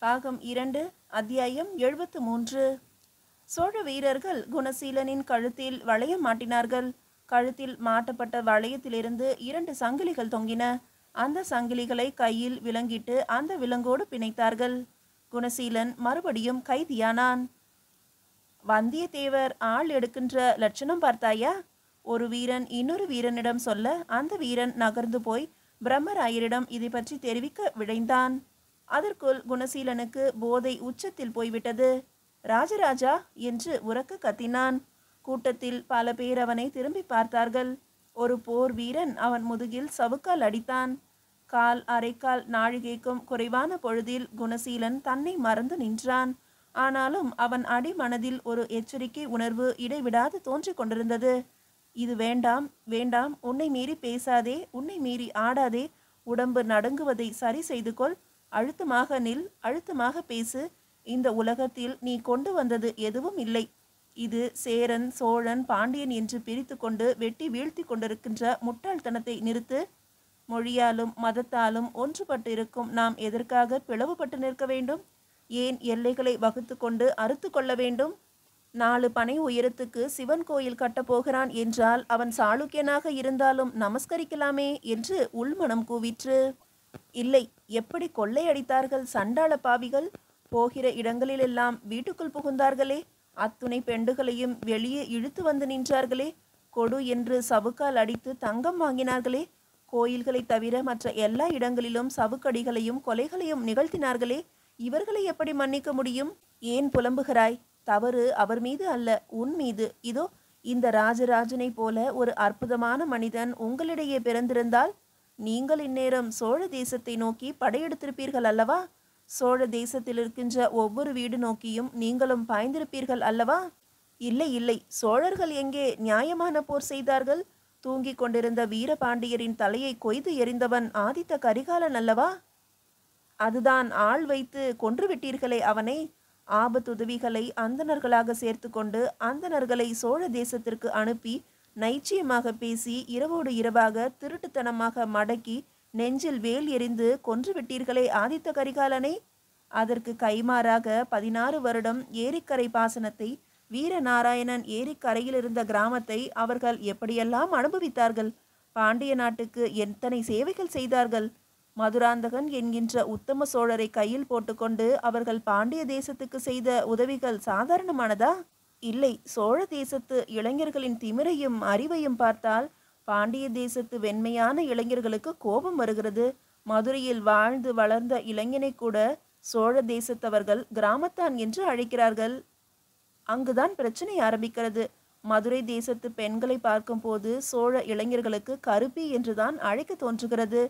பாகம் 2 அத்தியாயம் 73. சோழ வீரர்கள் குணசீலனின் கழுத்தில் வளையம் மாட்டினார்கள். கழுத்தில் மாட்டப்பட்ட வளையத்திலிருந்து 2 சங்கிலிகள் தொங்கின. அந்த சங்கிலிகளை கையில் விலங்கிட்டு அந்த விலங்கோடு பிணைத்தார்கள். குணசீலன் மறுபடியும் கைதியானான். வந்தியத்தேவர் ஆள் எடுக்கின்ற லட்சணம் பார்த்தாயா? ஒரு வீரன் இன்னொரு வீரனிடம் சொல்ல அந்த வீரன் நகர்ந்து போய் பிரம்மராயரிடம் இதை பற்றி தெரிவிக்க விழைந்தான். அதற்குள் குணசீலனுக்கு போதை உச்சத்தில் போய்விட்டது. ராஜராஜா என்று உரக்க கத்தினான். கூட்டத்தில் பல பேர் அவனை திரும்பி பார்த்தார்கள். ஒரு போர் வீரன் அவன் முதுகில் சவுக்கால் அடித்தான். கால் அரைக்கால் நாழிகைக்கும் குறைவான பொழுதில் குணசீலன் தன்னை மறந்து நின்றான். ஆனாலும் அவன் அடிமனதில் ஒரு எச்சரிக்கை உணர்வு இடைவிடாது தோன்றிக் கொண்டிருந்தது. இது வேண்டாம் வேண்டாம், உன்னை மீறி பேசாதே, உன்னை மீறி ஆடாதே, உடம்பு நடுங்குவதை சரி செய்து கொள், அழுத்தமாக நில், அழுத்தமாக பேசு. இந்த உலகத்தில் நீ கொண்டு வந்தது எதுவும் இல்லை. இது சேரன் சோழன் பாண்டியன் என்று பிரித்து கொண்டு வெட்டி வீழ்த்தி கொண்டிருக்கின்ற முட்டாள்தனத்தை நிறுத்து. மொழியாலும் மதத்தாலும் ஒன்றுபட்டு இருக்கும் நாம் எதற்காக பிளவுபட்டு நிற்க வேண்டும்? ஏன் எல்லைகளை வகுத்து கொண்டு அறுத்து கொள்ள வேண்டும்? 4 பனை உயரத்துக்கு சிவன் கோயில் கட்டப்போகிறான் என்றால் அவன் சாளுக்கியனாக இருந்தாலும் நமஸ்கரிக்கலாமே என்று உள்மனம் கூவிற்று. இல்லை, எப்படி கொள்ளையடித்தார்கள் சண்டாள பாவிகள்! போகிற இடங்களிலெல்லாம் வீட்டுக்குள் புகுந்தார்களே, அத்துணை பெண்டுகளையும் வெளியே இழுத்து வந்து நின்றார்களே, கொடு என்று சவுக்கால் அடித்து தங்கம் வாங்கினார்களே, கோயில்களை தவிர மற்ற எல்லா இடங்களிலும் சவுக்கடிகளையும் கொலைகளையும் நிகழ்த்தினார்களே, இவர்களை எப்படி மன்னிக்க முடியும்? ஏன் புலம்புகிறாய்? தவறு அவர் மீது அல்ல, உன் மீது. இதோ இந்த ராஜராஜனை போல ஒரு அற்புதமான மனிதன் உங்களிடையே பிறந்திருந்தால் நீங்கள் இந்நேரம் சோழ தேசத்தை நோக்கி படையெடுத்திருப்பீர்கள் அல்லவா? சோழ தேசத்தில் இருக்கின்ற ஒவ்வொரு வீடு நோக்கியும் நீங்களும் பாய்ந்திருப்பீர்கள் அல்லவா? இல்லை இல்லை, சோழர்கள் எங்கே நியாயமான போர் செய்தார்கள்? தூங்கிக் கொண்டிருந்த வீரபாண்டியரின் தலையை கொய்து எறிந்தவன் ஆதித்த கரிகாலன் அல்லவா? அதுதான், ஆள் வைத்து கொன்றுவிட்டீர்களே அவனை. ஆபத்துதவிகளை அந்தணர்களாக சேர்த்து கொண்டு அந்தணர்களை சோழ தேசத்திற்கு அனுப்பி நைச்சியமாக பேசி இரவோடு இரவாக திருட்டுத்தனமாக மடக்கி நெஞ்சில் வேல் எறிந்து கொன்றுவிட்டீர்களே ஆதித்த கரிகாலனை. அதற்கு கைமாறாக 16 வருடம் ஏரிக்கரை பாசனத்தை, வீரநாராயணன் ஏரிக்கரையில் இருந்த கிராமத்தை அவர்கள் எப்படியெல்லாம் அனுபவித்தார்கள்! பாண்டிய நாட்டுக்கு எத்தனை சேவைகள் செய்தார்கள்! மதுராந்தகன் என்கின்ற உத்தம சோழரை கையில் போட்டுக்கொண்டு அவர்கள் பாண்டிய தேசத்துக்கு செய்த உதவிகள் சாதாரணமானதா? இல்லை. சோழ தேசத்து இளைஞர்களின் திமிரையும் அறிவையும் பார்த்தால் பாண்டிய தேசத்து வெண்மையான இளைஞர்களுக்கு கோபம் வருகிறது. மதுரையில் வாழ்ந்து வளர்ந்த இளைஞனை கூட சோழ தேசத்தவர்கள் கிராமத்தான் என்று அழைக்கிறார்கள். அங்குதான் பிரச்சனை ஆரம்பிக்கிறது. மதுரை தேசத்து பெண்களை பார்க்கும்போது சோழ இளைஞர்களுக்கு கருப்பி என்றுதான் அழைக்க தோன்றுகிறது.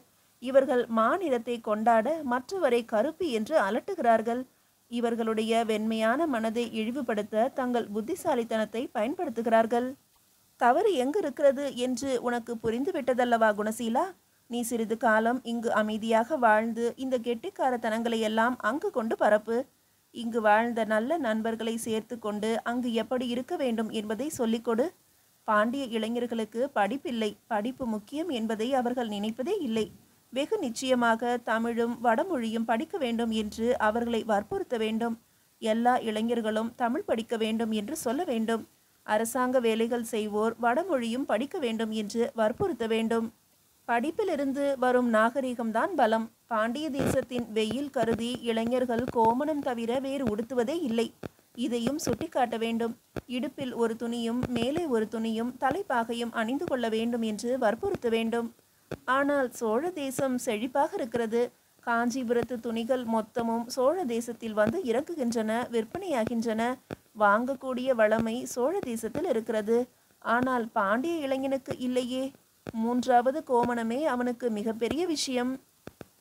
இவர்கள் மாநிலத்தை கொண்டாட மற்றவரை கருப்பி என்று அலட்டுகிறார்கள். இவர்களுடைய வெண்மையான மனதை இழிவுபடுத்த தங்கள் புத்திசாலித்தனத்தை பயன்படுத்துகிறார்கள். தவறு எங்கு இருக்கிறது என்று உனக்கு புரிந்துவிட்டதல்லவா குணசீலா? நீ சிறிது காலம் இங்கு அமைதியாக வாழ்ந்து இந்த கெட்டிக்காரத்தனங்களை எல்லாம் அங்கு கொண்டு பரப்பு. இங்கு வாழ்ந்த நல்ல நண்பர்களை சேர்த்து கொண்டு அங்கு எப்படி இருக்க வேண்டும் என்பதை சொல்லிக்கொடு. பாண்டிய இளைஞர்களுக்கு படிப்பில்லை, படிப்பு முக்கியம் என்பதை அவர்கள் நினைப்பதே இல்லை. வெகு நிச்சயமாக தமிழும் வடமொழியும் படிக்க வேண்டும் என்று அவர்களை வற்புறுத்த வேண்டும். எல்லா இளைஞர்களும் தமிழ் படிக்க வேண்டும் என்று சொல்ல வேண்டும். அரசாங்க வேலைகள் செய்வோர் வடமொழியும் படிக்க வேண்டும் என்று வற்புறுத்த வேண்டும். படிப்பிலிருந்து வரும் நாகரிகம்தான் பலம். பாண்டிய தேசத்தின் வெயில் கருதி இளைஞர்கள் கோமணம் தவிர வேறு உடுத்துவதே இல்லை. இதையும் சுட்டிக்காட்ட வேண்டும். இடுப்பில் ஒரு துணியும் மேலே ஒரு துணியும் தலைப்பாகையும் அணிந்து கொள்ள வேண்டும் என்று வற்புறுத்த வேண்டும். ஆனால் சோழ தேசம் செழிப்பாக இருக்கிறது. காஞ்சிபுரத்து துணிகள் மொத்தமும் சோழ தேசத்தில் வந்து இறங்குகின்றன, விற்பனையாகின்றன. வாங்கக்கூடிய வளமை சோழ தேசத்தில் இருக்கிறது. ஆனால் பாண்டிய இளைஞனுக்கு இல்லையே. 3வது கோமணமே அவனுக்கு மிகப்பெரிய விஷயம்.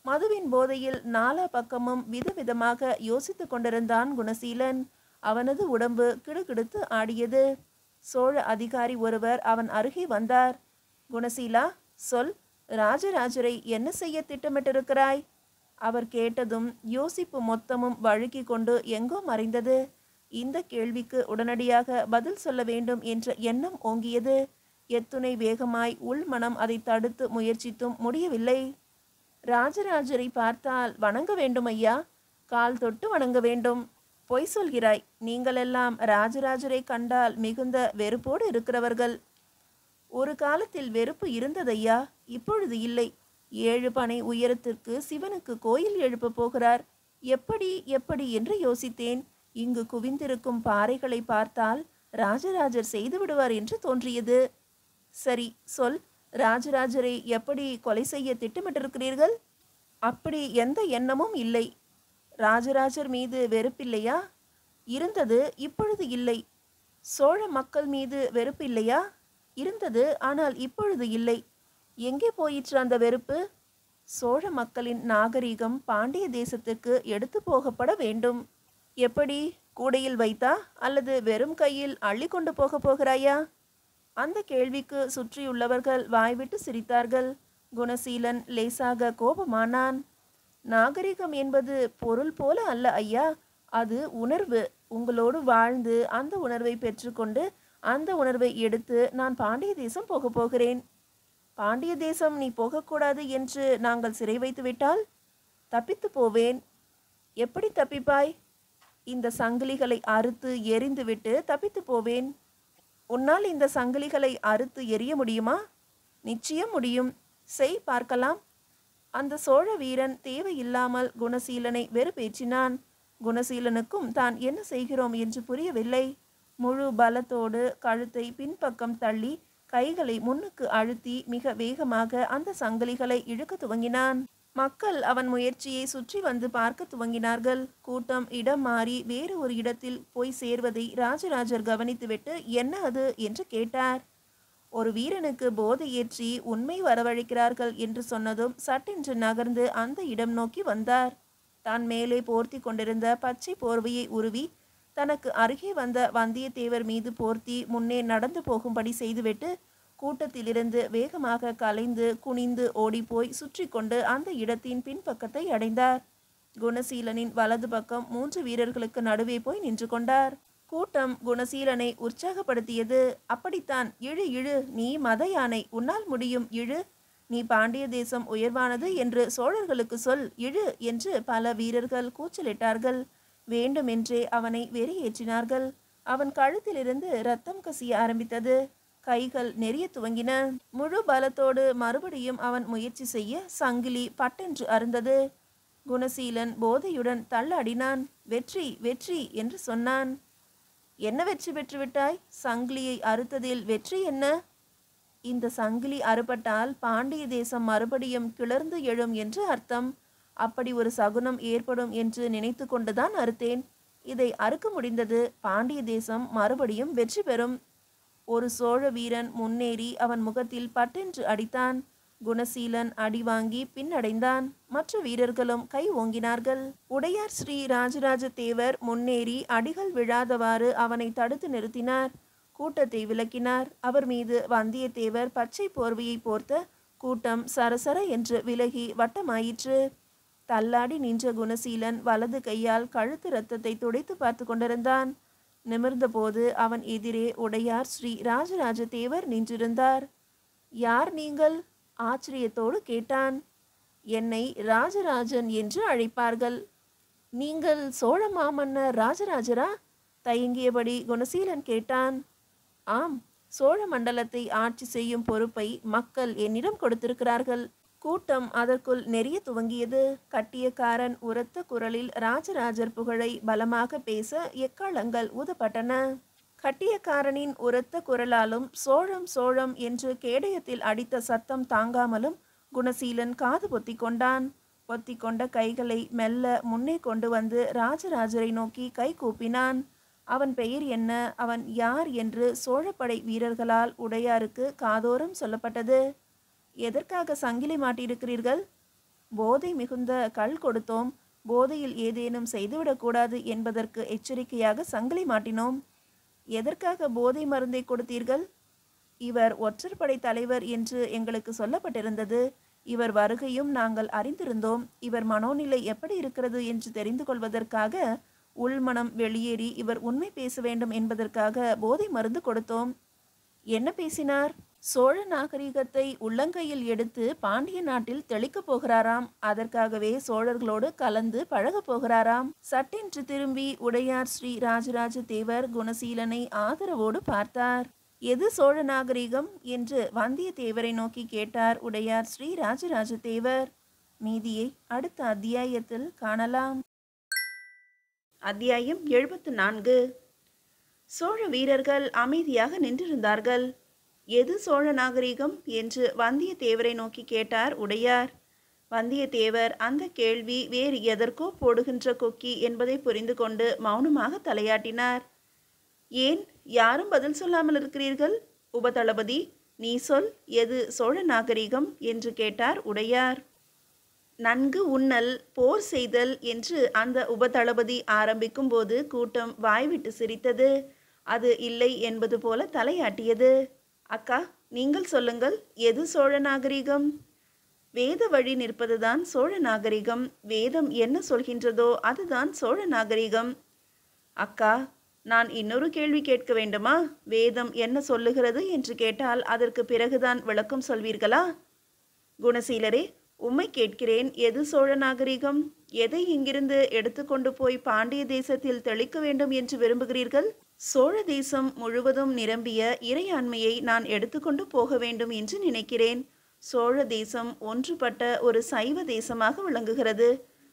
மதுவின் போதையில் நாலா பக்கமும் விதவிதமாக யோசித்து கொண்டிருந்தான் குணசீலன். அவனது உடம்பு கிடுகிடுத்து ஆடியது. சோழ அதிகாரி ஒருவர் அவன் அருகே வந்தார். குணசீலா, சொல், ராஜராஜரை என்ன செய்ய திட்டமிட்டிருக்கிறாய்? அவர் கேட்டதும் யோசிப்பு மொத்தமும் வழுக்கி கொண்டு எங்கோ மறைந்தது. இந்த கேள்விக்கு உடனடியாக பதில் சொல்ல வேண்டும் என்ற எண்ணம் ஓங்கியது. எத்துணை வேகமாய் உள்மனம் அதை தடுத்து முயற்சித்தும் முடியவில்லை. ராஜராஜரை பார்த்தால் வணங்க வேண்டும் ஐயா. கால் தொட்டு வணங்க வேண்டும். பொய் சொல்கிறாய். நீங்களெல்லாம் ராஜராஜரை கண்டால் மிகுந்த வெறுப்போடு இருக்கிறவர்கள். ஒரு காலத்தில் வெறுப்பு இருந்ததையா, இப்பொழுது இல்லை. 7 பனை உயரத்திற்கு சிவனுக்கு கோயில் எழுப்ப போகிறார். எப்படி எப்படி என்று யோசித்தேன். இங்கு குவிந்திருக்கும் பாறைகளை பார்த்தால் ராஜராஜர் செய்து விடுவார் என்று தோன்றியது. சரி சொல், ராஜராஜரை எப்படி கொலை செய்ய திட்டமிட்டிருக்கிறீர்கள்? அப்படி எந்த எண்ணமும் இல்லை. ராஜராஜர் மீது வெறுப்பில்லையா? இருந்தது, இப்பொழுது இல்லை. சோழ மக்கள் மீது வெறுப்பு இல்லையா? இருந்தது, ஆனால் இப்பொழுது இல்லை. எங்கே போயிற்று அந்த வெறுப்பு? சோழ மக்களின் நாகரிகம் பாண்டிய தேசத்துக்கு எடுத்து போகப்பட வேண்டும். எப்படி? கூடையில் வைத்தா அல்லது வெறும் கையில் அள்ளி கொண்டு போகிறாயா? அந்த கேள்விக்கு சுற்றியுள்ளவர்கள் வாய்விட்டு சிரித்தார்கள். குணசீலன் லேசாக கோபமானான். நாகரிகம் என்பது பொருள் போல அல்ல ஐயா, அது உணர்வு. உங்களோடு வாழ்ந்து அந்த உணர்வை பெற்றுக்கொண்டு அந்த உணர்வை எடுத்து நான் பாண்டிய தேசம் போகிறேன். பாண்டிய தேசம் நீ போகக்கூடாது என்று நாங்கள் சிறை வைத்து விட்டால் தப்பித்து போவேன். எப்படி தப்பிப்பாய்? இந்த சங்கிலிகளை அறுத்து எரிந்துவிட்டு தப்பித்து போவேன். உன்னால் இந்த சங்கிலிகளை அறுத்து எரிய முடியுமா? நிச்சயம் முடியும். செய் பார்க்கலாம். அந்த சோழ வீரன் தேவையில்லாமல் குணசீலனை வெறுப்பேற்றினான். குணசீலனுக்கும் தான் என்ன செய்கிறோம் என்று புரியவில்லை. முழு பலத்தோடு கழுத்தை பின்பக்கம் தள்ளி கைகளை முன்னுக்கு அழுத்தி மிக வேகமாக அந்த சங்கிலிகளை இழுக்க துவங்கினான். மக்கள் அவன் முயற்சியை சுற்றி வந்து பார்க்க துவங்கினார்கள். கூட்டம் இடம் மாறி வேறு ஒரு இடத்தில் போய் சேர்வதை ராஜராஜர் கவனித்துவிட்டு என்ன அது என்று கேட்டார். ஒரு வீரனுக்கு போதை ஏற்றி உண்மை வரவழைக்கிறார்கள் என்று சொன்னதும் சட்டென்று நகர்ந்து அந்த இடம் நோக்கி வந்தார். தான் மேலே போர்த்தி கொண்டிருந்த பச்சை போர்வையை உருவி தனக்கு அருகே வந்த வந்தியத்தேவர் மீது போர்த்தி முன்னே நடந்து போகும்படி செய்துவிட்டு கூட்டத்திலிருந்து வேகமாக கலைந்து குனிந்து ஓடிப்போய் சுற்றி கொண்டு அந்த இடத்தின் பின்பக்கத்தை அடைந்தார். குணசீலனின் வலது பக்கம் 3 வீரர்களுக்கு நடுவே போய் நின்று கொண்டார். கூட்டம் குணசீலனை உற்சாகப்படுத்தியது. அப்படித்தான், இழு இழு, நீ மத யானை, உன்னால் முடியும், இழு. நீ பாண்டிய தேசம் உயர்வானது என்று சோழர்களுக்கு சொல், இழு என்று பல வீரர்கள் கூச்சலிட்டார்கள். வேண்டுமென்றே அவனை வெறியேற்றினார்கள். அவன் கழுத்திலிருந்து இரத்தம் கசிய ஆரம்பித்தது. கைகள் நெறிய துவங்கின. முழு பலத்தோடு மறுபடியும் அவன் முயற்சி செய்ய சங்கிலி பட்டென்று அருந்தது. குணசீலன் போதையுடன் தள்ளாடினான். வெற்றி வெற்றி என்று சொன்னான். என்ன வெற்றி பெற்றுவிட்டாய்? சங்கிலியை அறுத்ததில் வெற்றி என்ன? இந்த சங்கிலி அறுபட்டால் பாண்டிய தேசம் மறுபடியும் கிளர்ந்து எழும் என்று அர்த்தம். அப்படி ஒரு சகுனம் ஏற்படும் என்று நினைத்து கொண்டுதான் அறுத்தேன். இதை அறுக்க முடிந்தது. பாண்டிய தேசம் மறுபடியும் வெற்றி பெறும். ஒரு சோழ வீரன் முன்னேறி அவன் முகத்தில் பட்டென்று அடித்தான். குணசீலன் அடி வாங்கி பின்னடைந்தான். மற்ற வீரர்களும் கை ஓங்கினார்கள். உடையார் ஸ்ரீ ராஜராஜ தேவர் முன்னேறி அடிகள் விழாதவாறு அவனை தடுத்து நிறுத்தினார். கூட்டத்தை விலக்கினார். அவர் மீது வந்தியத்தேவர் பச்சை போர்வையை போர்த்த கூட்டம் சரசர என்று விலகி வட்டமாயிற்று. தள்ளாடி நின்ற குணசீலன் வலது கையால் கழுத்து இரத்தத்தை துடைத்து பார்த்து கொண்டிருந்தான். நிமிர்ந்தபோது அவன் எதிரே உடையார் ஸ்ரீ ராஜராஜ தேவர் நின்றிருந்தார். யார் நீங்கள்? ஆச்சரியத்தோடு கேட்டான். என்னை ராஜராஜன் என்று அழைப்பார்கள். நீங்கள் சோழ மாமன்னர் ராஜராஜரா? தயங்கியபடி குணசீலன் கேட்டான். ஆம், சோழ மண்டலத்தை ஆட்சி செய்யும் பொறுப்பை மக்கள் என்னிடம் கொடுத்திருக்கிறார்கள். கூட்டம் அதற்குள் நெறிய துவங்கியது. கட்டியக்காரன் உரத்த குரலில் ராஜராஜர் புகழை பலமாக பேச எக்காளங்கள் ஊதப்பட்டன. கட்டியக்காரனின் உரத்த குரலாலும் சோழம் சோழம் என்று கேடயத்தில் அடித்த சத்தம் தாங்காமலும் குணசீலன் காது பொத்தி கொண்டான். பொத்தி கொண்ட கைகளை மெல்ல முன்னே கொண்டு வந்து ராஜராஜரை நோக்கி கை கூப்பினான். அவன் பெயர் என்ன, அவன் யார் என்று சோழப்படை வீரர்களால் உடையாருக்கு காதோரம் சொல்லப்பட்டது. எதற்காக சங்கிலி மாட்டியிருக்கிறீர்கள்? போதை மிகுந்த கள் கொடுத்தோம். போதையில் ஏதேனும் செய்துவிடக்கூடாது என்பதற்கு எச்சரிக்கையாக சங்கிலி மாட்டினோம். எதற்காக போதை மருந்தை கொடுத்தீர்கள்? இவர் ஒற்றற்படை தலைவர் என்று எங்களுக்கு சொல்லப்பட்டிருந்தது. இவர் வருகையும் நாங்கள் அறிந்திருந்தோம். இவர் மனோநிலை எப்படி இருக்கிறது என்று தெரிந்து கொள்வதற்காக, உள்மனம் வெளியேறி இவர் உண்மை பேச வேண்டும் என்பதற்காக போதை மருந்து கொடுத்தோம். என்ன பேசினார்? சோழ நாகரிகத்தை உள்ளங்கையில் எடுத்து பாண்டிய நாட்டில் தெளிக்கப் போகிறாராம். அதற்காகவே சோழர்களோடு கலந்து பழகப் போகிறாராம். சட்டென்று திரும்பி உடையார் ஸ்ரீ ராஜராஜ தேவர் குணசீலனை ஆதரவோடு பார்த்தார். எது சோழ நாகரிகம் என்று வந்தியத்தேவரை நோக்கி கேட்டார் உடையார் ஸ்ரீ ராஜராஜ தேவர். மீதியை அடுத்த அத்தியாயத்தில் காணலாம். அத்தியாயம் 74. சோழ வீரர்கள் அமைதியாக நின்றிருந்தார்கள். எது சோழ நாகரிகம் என்று வந்தியத்தேவரை நோக்கி கேட்டார் உடையார். வந்தியத்தேவர் அந்த கேள்வி வேறு எதற்கோ போடுகின்ற கொக்கி என்பதை புரிந்து கொண்டு மௌனமாக தலையாட்டினார். ஏன் யாரும் பதில் சொல்லாமல் இருக்கிறீர்கள்? உபதளபதி, நீ சொல், எது சோழ நாகரிகம் என்று கேட்டார் உடையார். நன்கு உண்ணல், போர் செய்தல் என்று அந்த உபதளபதி ஆரம்பிக்கும் போது கூட்டம் வாய்விட்டு சிரித்தது. அது இல்லை என்பது போல தலையாட்டியது. அக்கா, நீங்கள் சொல்லுங்கள், எது சோழ நாகரிகம்? வேத வழி நிற்பதுதான் சோழ நாகரிகம். வேதம் என்ன சொல்கின்றதோ அதுதான் சோழ நாகரிகம். அக்கா, நான் இன்னொரு கேள்வி கேட்க வேண்டுமா? வேதம் என்ன சொல்லுகிறது என்று கேட்டால் அதற்கு பிறகுதான் விளக்கம் சொல்வீர்களா? குணசீலரே, உம்மை கேட்கிறேன், எது சோழ நாகரிகம்? எதை இங்கிருந்து எடுத்துக்கொண்டு போய் பாண்டிய தேசத்தில் தெளிக்க வேண்டும் என்று விரும்புகிறீர்கள்? சோழ தேசம் முழுவதும் நிரம்பிய இறையாண்மையை நான் எடுத்துக்கொண்டு போக வேண்டும் என்று நினைக்கிறேன். சோழ தேசம் ஒன்றுபட்ட ஒரு சைவ தேசமாக விளங்குகிறது.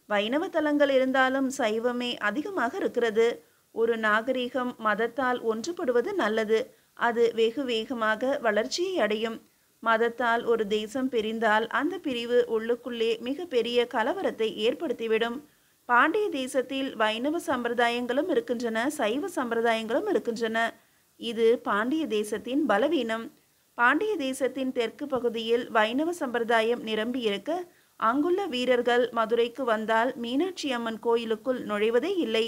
வைணவ தலங்கள் இருந்தாலும் சைவமே அதிகமாக இருக்கிறது. ஒரு நாகரிகம் மதத்தால் ஒன்றுபடுவது நல்லது. அது வெகு வேகமாக வளர்ச்சியை அடையும். மதத்தால் ஒரு தேசம் பிரிந்தால் அந்த பிரிவு உள்ளுக்குள்ளே மிக பெரிய கலவரத்தை ஏற்படுத்திவிடும். பாண்டிய தேசத்தில் வைணவ சம்பிரதாயங்களும் இருக்கின்றன, சைவ சம்பிரதாயங்களும் இருக்கின்றன. இது பாண்டிய தேசத்தின் பலவீனம். பாண்டிய தேசத்தின் தெற்கு பகுதியில் வைணவ சம்பிரதாயம் நிரம்பி இருக்க அங்குள்ள வீரர்கள் மதுரைக்கு வந்தால் மீனாட்சி அம்மன் கோயிலுக்குள் நுழைவதே இல்லை.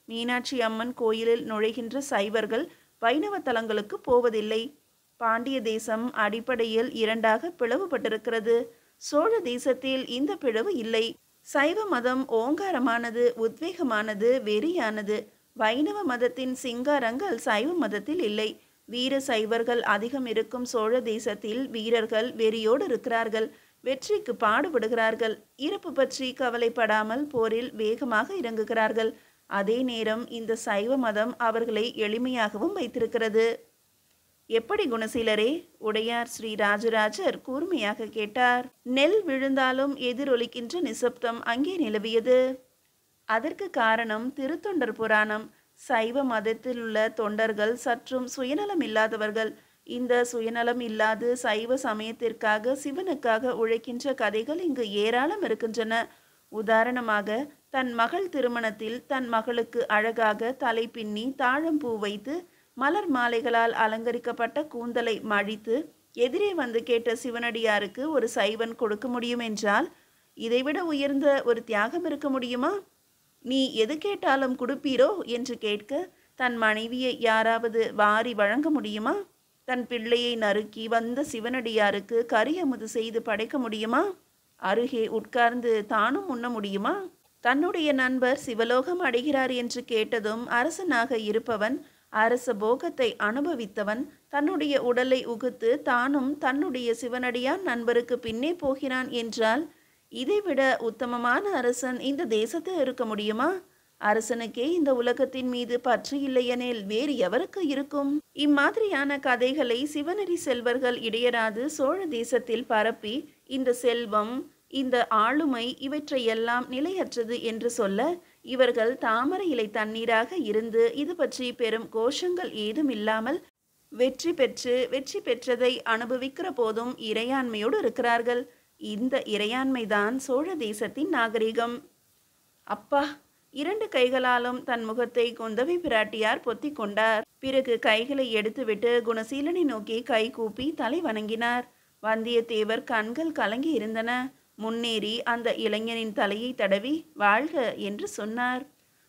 மீனாட்சி அம்மன் கோயிலில் நுழைகின்ற சைவர்கள் வைணவ தலங்களுக்கு போவதில்லை. பாண்டிய தேசம் அடிப்படையில் இரண்டாக பிளவுபட்டிருக்கிறது. சோழ தேசத்தில் இந்த பிளவு இல்லை. சைவ மதம் ஓங்காரமானது, உத்வேகமானது, வெறியானது. வைணவ மதத்தின் சிங்காரங்கள் சைவ மதத்தில் இல்லை. வீர சைவர்கள் அதிகம் இருக்கும் சோழ தேசத்தில் வீரர்கள் வெறியோடு இருக்கிறார்கள். வெற்றிக்கு பாடுபடுகிறார்கள். இறப்பு பற்றி கவலைப்படாமல் போரில் வேகமாக இறங்குகிறார்கள். அதே நேரம் இந்த சைவ மதம் அவர்களை எளிமையாகவும் வைத்திருக்கிறது. எப்படி குணசீலரே? உடையார் ஸ்ரீ ராஜராஜர் கூர்மையாக கேட்டார். நெல் விழுந்தாலும் எதிரொலிக்கின்ற நிசப்தம் அங்கே நிலவியது. அதற்கு காரணம் திருத்தொண்டர் புராணம். சைவ மதத்தில் உள்ள தொண்டர்கள் சற்றும் சுயநலம் இல்லாதவர்கள். இந்த சுயநலம் இல்லாது சைவ சமயத்திற்காக சிவனுக்காக உழைக்கின்ற கதைகள் இங்கு ஏராளம் இருக்கின்றன. உதாரணமாக, தன் மகள் திருமணத்தில் தன் மகளுக்கு அழகாக தலை பின்னி தாழம்பூ வைத்து மலர் மாலைகளால் அலங்கரிக்கப்பட்ட கூந்தலை மழித்து எதிரே வந்து கேட்ட சிவனடியாருக்கு ஒரு சைவன் கொடுக்க முடியும் என்றால் இதைவிட உயர்ந்த ஒரு தியாகம் இருக்க முடியுமா? நீ எது கேட்டாலும் கொடுப்பீரோ என்று கேட்க தன் மனைவியை யாராவது வாரி வழங்க முடியுமா? தன் பிள்ளையை நறுக்கி வந்த சிவனடியாருக்கு கரியமுது செய்து படைக்க முடியுமா? அருகே உட்கார்ந்து தானும் உண்ண முடியுமா? தன்னுடைய நண்பர் சிவலோகம் அடைகிறார் என்று கேட்டதும் அரசனாக இருப்பவன், அரச போகத்தை அனுபவித்தவன், தன்னுடைய உடலை உகுத்து தானும் தன்னுடைய சிவனடியான் நண்பருக்கு பின்னே போகிறான் என்றால் இதைவிட உத்தமமான அரசன் இந்த தேசத்தில் இருக்க முடியுமா? அரசனுக்கே இந்த உலகத்தின் மீது பற்று இல்லையெனில் வேறு எவருக்கு இருக்கும்? இம்மாதிரியான கதைகளை சிவனரி செல்வர்கள் இடையராது சோழ தேசத்தில் பரப்பி இந்த செல்வம், இந்த ஆளுமை இவற்றையெல்லாம் நிலையற்றது என்று சொல்ல இவர்கள் தாமரை இலை தண்ணீராக இருந்து இது பற்றி பெரும் கோஷங்கள் ஏதும் இல்லாமல் வெற்றி பெற்றதை அனுபவிக்கிற போதும் இறையாண்மையோடு இருக்கிறார்கள். இந்த இறையாண்மைதான் சோழ தேசத்தின் நாகரிகம். அப்பா! 2 கைகளாலும் தன் முகத்தை குந்தவை பிராட்டியார் பொத்தி கொண்டார். பிறகு கைகளை எடுத்துவிட்டு குணசீலனை நோக்கி கை கூப்பி தலை வணங்கினார். வந்தியத்தேவர் கண்கள் கலங்கி இருந்தன. முன்னேறி அந்த இளைஞனின் தலையை தடவி வாழ்க என்று சொன்னார்.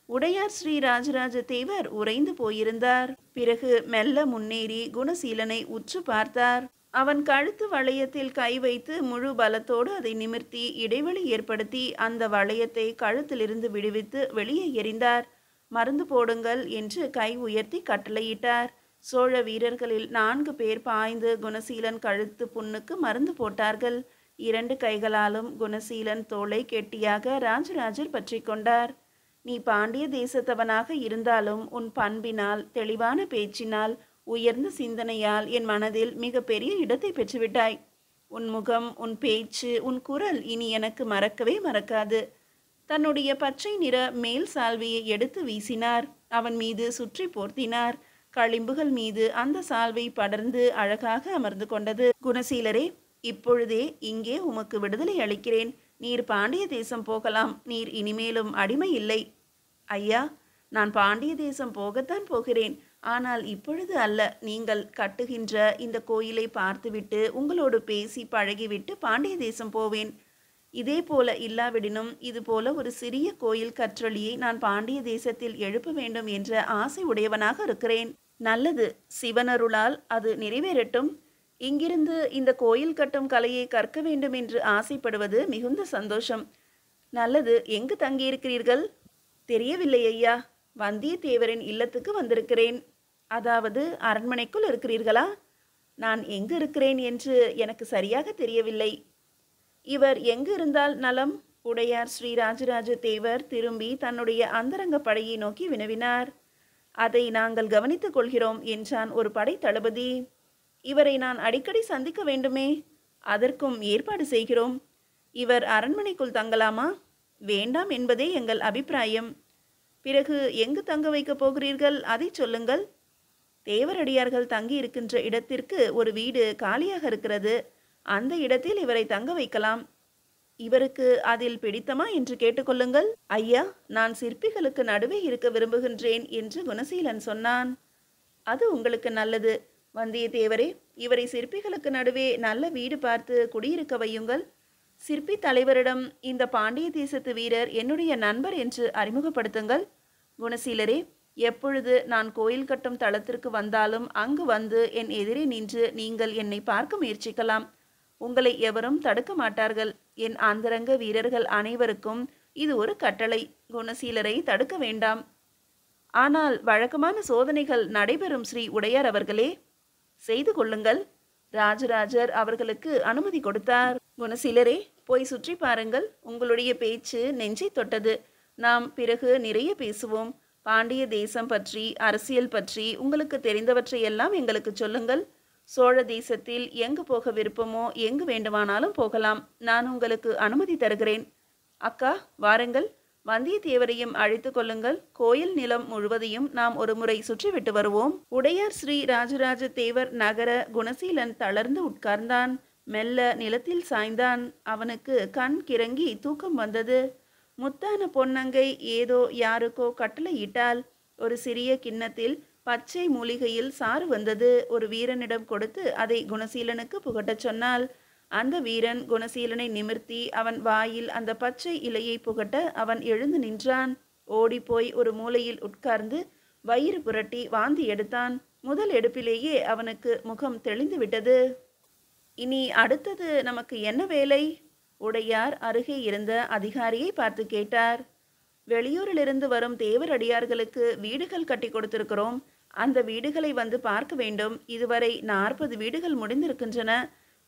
உடையார் ஸ்ரீ ராஜராஜ தேவர் உறைந்து போயிருந்தார். பிறகு மெல்ல முன்னேறி குணசீலனை உற்று பார்த்தார். அவன் கழுத்து வளையத்தில் கை வைத்து முழு பலத்தோடு அதை நிமிர்த்தி இடைவெளி ஏற்படுத்தி அந்த வளையத்தை கழுத்திலிருந்து விடுவித்து வெளியே எறிந்தார். மருந்து போடுங்கள் என்று கை உயர்த்தி கட்டளையிட்டார். சோழ வீரர்களில் 4 பேர் பாய்ந்து குணசீலன் கழுத்து புண்ணுக்கு மருந்து போட்டார்கள். 2 கைகளாலும் குணசீலன் தோளை கெட்டியாக ராஜராஜர் பற்றி கொண்டார். நீ பாண்டிய தேசத்தவனாக இருந்தாலும் உன் பண்பினால், தெளிவான பேச்சினால், உயர்ந்த சிந்தனையால் என் மனதில் மிக பெரிய இடத்தை பெற்றுவிட்டாய். உன் முகம், உன் பேச்சு, உன் குரல் இனி எனக்கு மறக்கவே மறக்காது. தன்னுடைய பச்சை நிற மேல் சால்வையை எடுத்து வீசினார். அவன் மீது சுற்றி போர்த்தினார். களிம்புகள் மீது அந்த சால்வை படர்ந்து அழகாக அமர்ந்து கொண்டது. குணசீலரே, இப்பொழுதே இங்கே உமக்கு விடுதலை அளிக்கிறேன். நீர் பாண்டிய தேசம் போகலாம். நீர் இனிமேலும் அடிமை இல்லை. ஐயா, நான் பாண்டிய தேசம் போகத்தான் போகிறேன். ஆனால் இப்பொழுது அல்ல. நீங்கள் கட்டுகின்ற இந்த கோயிலை பார்த்துவிட்டு உங்களோடு பேசி பழகிவிட்டு பாண்டிய தேசம் போவேன். இதே போல இல்லாவிடினும் இதுபோல ஒரு சிறிய கோயில் கற்றளியை நான் பாண்டிய தேசத்தில் எழுப்ப வேண்டும் என்ற ஆசை உடையவனாக இருக்கிறேன். நல்லது, சிவனருளால் அது நிறைவேறட்டும். இங்கிருந்து இந்த கோயில் கட்டும் கலையை கற்க வேண்டும் என்று ஆசைப்படுவது மிகுந்த சந்தோஷம். நல்லது, எங்கு தங்கியிருக்கிறீர்கள்? தெரியவில்லை ஐயா. வந்தியத்தேவரின் இல்லத்துக்கு வந்திருக்கிறேன். அதாவது அரண்மனைக்குள் இருக்கிறீர்களா? நான் எங்கு இருக்கிறேன் என்று எனக்கு சரியாக தெரியவில்லை. இவர் எங்கு இருந்தால் நலம்? உடையார் ஸ்ரீ ராஜராஜ தேவர் திரும்பி தன்னுடைய அந்தரங்க படையை நோக்கி வினவினார். அதை நாங்கள் கவனித்துக் கொள்கிறோம் என்றான் ஒரு படை தளபதி. இவரை நான் அடிக்கடி சந்திக்க வேண்டுமே. அதற்கும் ஏற்பாடு செய்கிறோம். இவர் அரண்மனைக்குள் தங்கலாமா? வேண்டாம் என்பதே எங்கள் அபிப்பிராயம். பிறகு எங்கு தங்க வைக்கப் போகிறீர்கள், அதை சொல்லுங்கள். தேவரடியார்கள் தங்கி இருக்கின்ற இடத்திற்கு ஒரு வீடு காலியாக இருக்கிறது. அந்த இடத்தில் இவரை தங்க வைக்கலாம். இவருக்கு அதில் பிடித்தமா என்று கேட்டுக்கொள்ளுங்கள். ஐயா, நான் சிற்பிகளுக்கு நடுவே இருக்க விரும்புகின்றேன் என்று குணசீலன் சொன்னான். அது உங்களுக்கு நல்லது. வந்தியத்தேவரே, இவரை சிற்பிகளுக்கு நடுவே நல்ல வீடு பார்த்து குடியிருக்க வையுங்கள். சிற்பி தலைவரிடம் இந்த பாண்டிய தேசத்து வீரர் என்னுடைய நண்பர் என்று அறிமுகப்படுத்துங்கள். குணசீலரே, எப்பொழுது நான் கோயில் கட்டும் தளத்திற்கு வந்தாலும் அங்கு வந்து என் எதிரே நின்று நீங்கள் என்னை பார்க்க முயற்சிக்கலாம். உங்களை எவரும் தடுக்க மாட்டார்கள். என் அந்தரங்க வீரர்கள் அனைவருக்கும் இது ஒரு கட்டளை. குணசீலரை தடுக்க வேண்டாம். ஆனால் வழக்கமான சோதனைகள் நடைபெறும் ஸ்ரீ உடையார் அவர்களே. செய்து கொள்ளுங்கள். ராஜராஜர் அவர்களுக்கு அனுமதி கொடுத்தார். குணசீலரே, போய் சுற்றி பாருங்கள். உங்களுடைய பேச்சு நெஞ்சை தொட்டது. நாம் பிறகு நிறைய பேசுவோம். பாண்டிய தேசம் பற்றி, அரசியல் பற்றி உங்களுக்கு தெரிந்தவற்றையெல்லாம் எங்களுக்கு சொல்லுங்கள். சோழ தேசத்தில் எங்கு போக விருப்பமோ எங்கு வேண்டுமானாலும் போகலாம். நான் உங்களுக்கு அனுமதி தருகிறேன். அக்கா, வாருங்கள். வந்தியத்தேவரையும் அழைத்து கொள்ளுங்கள். கோயில் நிலம் முழுவதையும் நாம் ஒரு முறை சுற்றிவிட்டு வருவோம். உடையார் ஸ்ரீ ராஜராஜ தேவர் நகர குணசீலன் தளர்ந்து உட்கார்ந்தான். மெல்ல நிலத்தில் சாய்ந்தான். அவனுக்கு கண் கிறங்கி தூக்கம் வந்தது. முத்தான பொன்னங்கை ஏதோ யாருக்கோ கட்டளையிட்டாள். ஒரு சிறிய கிண்ணத்தில் பச்சை மூலிகையில் சாறு வந்தது. ஒரு வீரனிடம் கொடுத்து அதை குணசீலனுக்கு புகட்டச் சொன்னாள். அந்த வீரன் குணசீலனை நிமிர்த்தி அவன் வாயில் அந்த பச்சை இலையை புகட்ட அவன் எழுந்து நின்றான். ஓடிப்போய் ஒரு மூலையில் உட்கார்ந்து வயிறு புரட்டி வாந்தி எடுத்தான். முதல் எடுப்பிலேயே அவனுக்கு முகம் தெளிந்து விட்டது. இனி அடுத்தது நமக்கு என்ன வேலை? உடையார் அருகே இருந்த அதிகாரியை பார்த்து கேட்டார். வெளியூரிலிருந்து வரும் தேவரடியார்களுக்கு வீடுகள் கட்டி கொடுத்திருக்கிறோம். அந்த வீடுகளை வந்து பார்க்க வேண்டும். இதுவரை 40 வீடுகள் முடிந்திருக்கின்றன.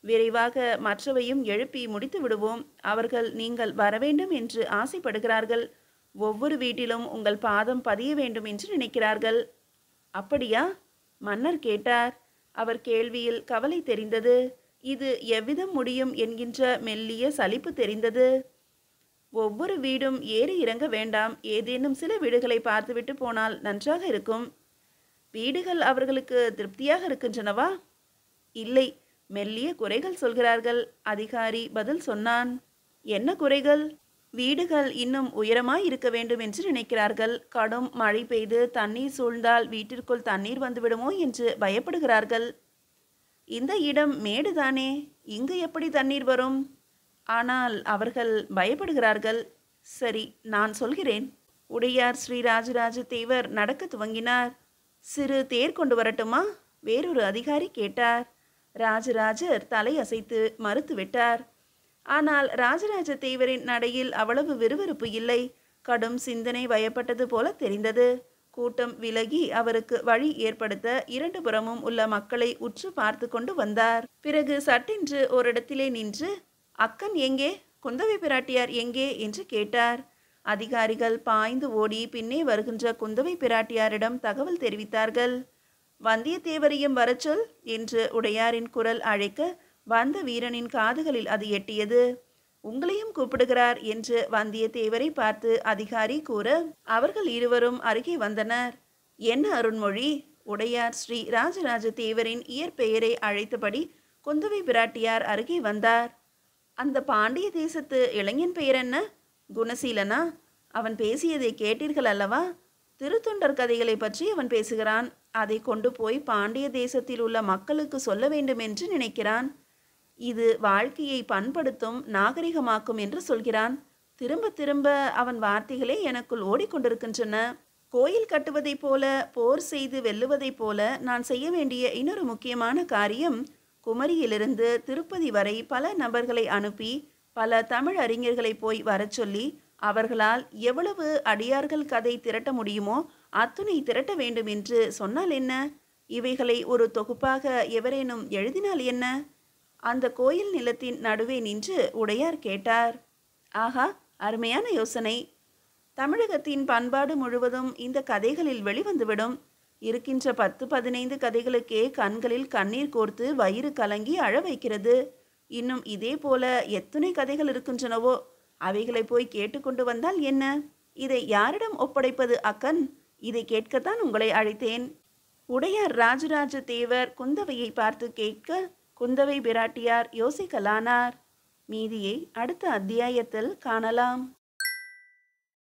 விரைவாக மற்றவையும் எழுப்பி முடித்து விடுவோம். அவர்கள் நீங்கள் வரவேண்டும் என்று ஆசைப்படுகிறார்கள். ஒவ்வொரு வீட்டிலும் உங்கள் பாதம் பதிய வேண்டும் என்று நினைக்கிறார்கள். அப்படியா? மன்னர் கேட்டார். அவர் கேள்வியில் கவலை தெரிந்தது. இது எவ்விதம் முடியும் என்கின்ற மெல்லிய சலிப்பு தெரிந்தது. ஒவ்வொரு வீடும் ஏறி இறங்க வேண்டாம். ஏதேனும் சில வீடுகளை பார்த்துவிட்டு போனால் நன்றாக இருக்கும். வீடுகள் அவர்களுக்கு திருப்தியாக இருக்கின்றனவா? இல்லை, மெல்லிய குறைகள் சொல்கிறார்கள். அதிகாரி பதில் சொன்னான். என்ன குறைகள்? வீடுகள் இன்னும் உயரமாய் இருக்க வேண்டும் என்று நினைக்கிறார்கள். கடும் மழை பெய்து தண்ணீர் சூழ்ந்தால் வீட்டிற்குள் தண்ணீர் வந்துவிடுமோ என்று பயப்படுகிறார்கள். இந்த இடம் மேடுதானே, இங்கு எப்படி தண்ணீர் வரும்? ஆனால் அவர்கள் பயப்படுகிறார்கள். சரி, நான் சொல்கிறேன். உடையார் ஸ்ரீ ராஜராஜ தேவர் நடக்க துவங்கினார். சிறு தேர் கொண்டு வரட்டுமா? வேறொரு அதிகாரி கேட்டார். ராஜராஜர் தலை அசைத்து மறுத்துவிட்டார். ஆனால் ராஜராஜ தேவரின் நடையில் அவ்வளவு விறுவிறுப்பு இல்லை. கடும் சிந்தனை வயப்பட்டது போல தெரிந்தது. கூட்டம் விலகி அவருக்கு வழி ஏற்படுத்த இரண்டு புறமும் உள்ள மக்களை உற்று பார்த்து கொண்டு வந்தார். பிறகு சட்டென்று ஓரிடத்திலே நின்று, அக்கன் எங்கே, குந்தவை பிராட்டியார் எங்கே என்று கேட்டார். அதிகாரிகள் பாய்ந்து ஓடி பின்னே வருகின்ற குந்தவை பிராட்டியாரிடம் தகவல் தெரிவித்தார்கள். வந்தியத்தேவரையும் வரச்சொல் என்று உடையாரின் குரல் அழைக்க வந்த வீரனின் காதுகளில் அது எட்டியது. உங்களையும் கூப்பிடுகிறார் என்று வந்தியத்தேவரை பார்த்து அதிகாரி கூற அவர்கள் இருவரும் அருகே வந்தனர். என்ன அருண்மொழி? உடையார் ஸ்ரீ ராஜராஜ தேவரின் இயற்பெயரை அழைத்தபடி குந்தவை பிராட்டியார் அருகே வந்தார். அந்த பாண்டிய தேசத்து இளைஞன் பெயர் என்ன? குணசீலனா? அவன் பேசியதை கேட்டீர்கள் அல்லவா? திருத்தொண்டர் கதைகளை பற்றி அவன் பேசுகிறான். அதை கொண்டு போய் பாண்டிய தேசத்தில் உள்ள மக்களுக்கு சொல்ல வேண்டும் என்று நினைக்கிறான். இது வாழ்க்கையை பண்படுத்தும், நாகரிகமாக்கும் என்று சொல்கிறான். திரும்ப திரும்ப அவன் வார்த்தைகளே எனக்குள் ஓடிக்கொண்டிருக்கின்றன. கோயில் கட்டுவதைப் போல, போர் செய்து வெல்லுவதைப் போல நான் செய்ய வேண்டிய இன்னொரு முக்கியமான காரியம், குமரியிலிருந்து திருப்பதி வரை பல நபர்களை அனுப்பி பல தமிழ் அறிஞர்களை போய் வரச் சொல்லி அவர்களால் எவ்வளவு அடியார்கள் கதை திரட்ட முடியுமோ அத்துணை திரட்ட வேண்டும் என்று சொன்னால் என்ன? இவைகளை ஒரு தொகுப்பாக எவரேனும் எழுதினால் என்ன? அந்த கோயில் நிலத்தின் நடுவே நின்று உடையார் கேட்டார். ஆஹா, அருமையான யோசனை. தமிழகத்தின் பண்பாடு முழுவதும் இந்த கதைகளில் வெளிவந்துவிடும். இருக்கின்ற 10-15 கதைகளுக்கே கண்களில் கண்ணீர் கோர்த்து வயிறு கலங்கி அழ வைக்கிறது. இன்னும் இதே போல எத்தனை கதைகள் இருக்கின்றனவோ அவைகளை போய் கேட்டுக்கொண்டு வந்தால் என்ன? இதை யாரிடம் ஒப்படைப்பது அக்கன்? இதை கேட்கத்தான் உங்களை அழைத்தேன். உடையார் ராஜராஜ தேவர் குந்தவையை பார்த்து கேட்க குந்தவை பிராட்டியார் யோசிக்கலானார். மீதியை அடுத்த அத்தியாயத்தில் காணலாம்.